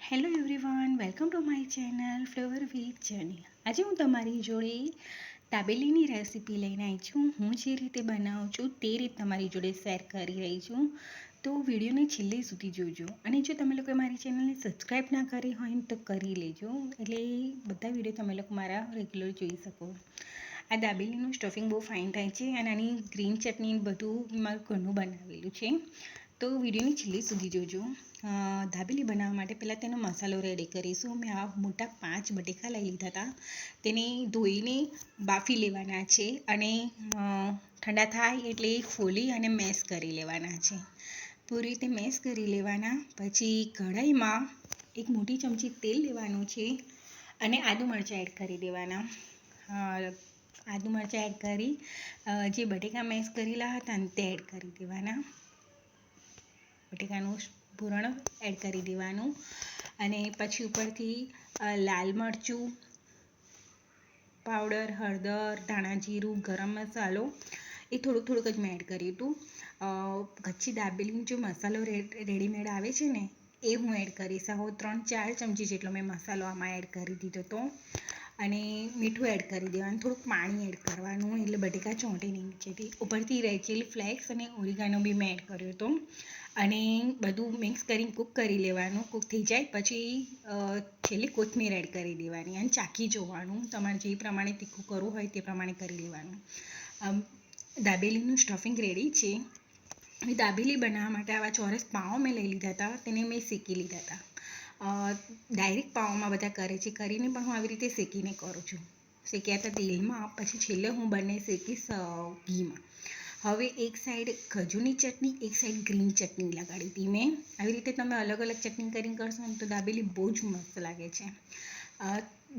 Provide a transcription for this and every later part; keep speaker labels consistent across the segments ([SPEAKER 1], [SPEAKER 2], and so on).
[SPEAKER 1] Hello everyone, welcome to my channel flavour with journey. આજે હું તમારી જોડે દાબેલીની રેસીપી લઈને આવી છું. હું જે રીતે બનાવું છું તે રીત તમારી જોડે શેર કરી રહી છું. તો વિડીયોને છેલ્લે સુધી જોજો. અને જો તમે લોકો મારી ચેનલને સબસ્ક્રાઈબ ના કરી હોય તો કરી લેજો, એટલે બધા વિડીયો તમે લોકો મારા રેગ્યુલર જોઈ શકો. આ દાબેલીનું સ્ટફિંગ બહુ ફાઇન થાય છે અને આની ગ્રીન ચટણી બધું મારું ઘરનું બનાવેલું છે. તો વિડીયોની છેલ્લે સુધી જોજો. દાબેલી બનાવવા માટે પહેલાં તેનો મસાલો રેડી કરીશું. મેં આ મોટા 5 બટેકા લઈ લીધા હતા. તેને ધોઈને બાફી લેવાના છે અને ઠંડા થાય એટલે ફોલી અને મેશ કરી લેવાના છે. પૂરી રીતે મેશ કરી લેવાના. પછી કઢાઈમાં એક મોટી ચમચી તેલ લેવાનું છે અને આદુ મરચાં એડ કરી દેવાના. આદુ મરચાં એડ કરી જે બટેકા મેશ કરેલા હતા ને તે એડ કરી દેવાના. બટેકાનું પૂરણ એડ કરી દેવાનું અને પછી ઉપરથી લાલ મરચું પાવડર, હળદર, ધાણા જીરું, ગરમ મસાલો એ થોડુંક જ મેં એડ કર્યું હતું. કચ્છી દાબેલીનો જે મસાલો રેડીમેડ આવે છે ને એ હું એડ કરીશ. 3-4 ચમચી જેટલો મેં મસાલો આમાં એડ કરી દીધો હતો અને મીઠું એડ કરી દેવાનું. થોડુંક પાણી એડ કરવાનું એટલે બટેકા ચોંટે નહીં નીચેથી. ઉપરથી રેડ ચીલી ફ્લેક્સ અને ઓરિગાનો બી મેં એડ કર્યો હતો અને બધું મિક્સ કરીને કૂક કરી લેવાનું. કૂક થઈ જાય પછી છેલ્લે કોથમીર એડ કરી દેવાની અને ચાખી જોવાનું. તમારે જે પ્રમાણે તીખું કરવું હોય તે પ્રમાણે કરી લેવાનું. દાબેલીનું સ્ટફિંગ રેડી છે. દાબેલી બનાવવા માટે આવા ચોરસ પાઉં મેં લઈ લીધા હતા, તેને મેં શેકી લીધા હતા. ડાયરેક્ટ પાઉંમાં બધા કરે છે, કરીને પણ હું આવી રીતે શેકીને કરું છું. શેક્યા હતા તેલમાં, પછી છેલ્લે હું બંને શેકીશ ઘીમાં. હવે એક સાઈડ ખજૂરની ચટણી, એક સાઈડ ગ્રીન ચટણી લગાડી હતી મેં. આવી રીતે તમે અલગ અલગ ચટણી કરીને કરશો ને તો દાબેલી બહુ જ મસ્ત લાગે છે.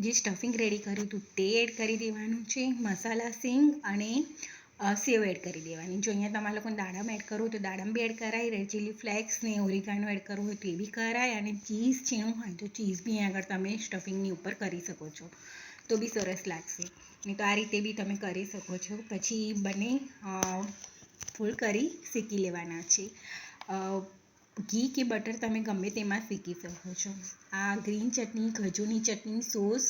[SPEAKER 1] જે સ્ટફિંગ રેડી કર્યું હતું તે એડ કરી દેવાનું છે. મસાલા સિંગ અને સેવ એડ કરી દેવાની. જો અહીંયા તમારા લોકોને દાડમ એડ કરવું તો દાડમ બી એડ કરાય, રેડ ચીલી ફ્લેક્સ ને ઓરિગાનો એડ કરવું હોય તો એ બી કરાય અને ચીઝ છીણું હોય તો ચીઝ બી અહીંયા આગળ તમે સ્ટફિંગની ઉપર કરી શકો છો તો બી સરસ લાગશે. નહીં તો આ રીતે બી તમે કરી શકો છો. પછી બંને ફૂલ કરી શેકી લેવાના છે. ઘી કે બટર તમે ગમે તેમાં શેકી શકો છો. આ ગ્રીન ચટણી, ખજૂરની ચટણી, સોસ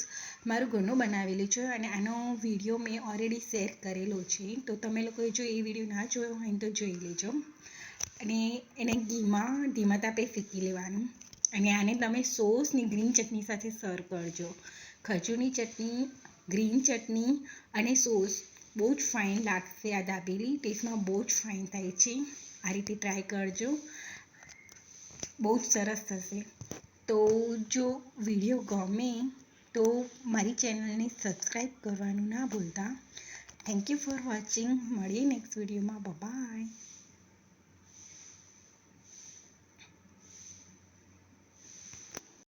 [SPEAKER 1] મારું ઘરનું બનાવેલું છે અને આનો વિડીયો મેં ઓલરેડી શેર કરેલો છે. તો તમે લોકોએ જો એ વિડીયો ના જોયો હોય તો જોઈ લેજો. અને એને ઘીમાં ધીમા તાપે શેકી લેવાનું અને આને તમે સોસ ને ગ્રીન ચટણી સાથે સર્વ કરજો. ખજૂરની ચટણી, ગ્રીન ચટણી અને સોસ બહુ જ ફાઇન લાગશે. આ દાબેલી ટેસ્ટમાં બહુ જ ફાઇન થાય છે. આ રીતે ટ્રાય કરજો, બહુ જ સરસ થશે. તો જો વિડીયો ગમે તો મારી ચેનલને સબસ્ક્રાઈબ કરવાનું ના ભૂલતા. Thank you for watching. મળીએ નેક્સ્ટ વિડીયોમાં. બાય.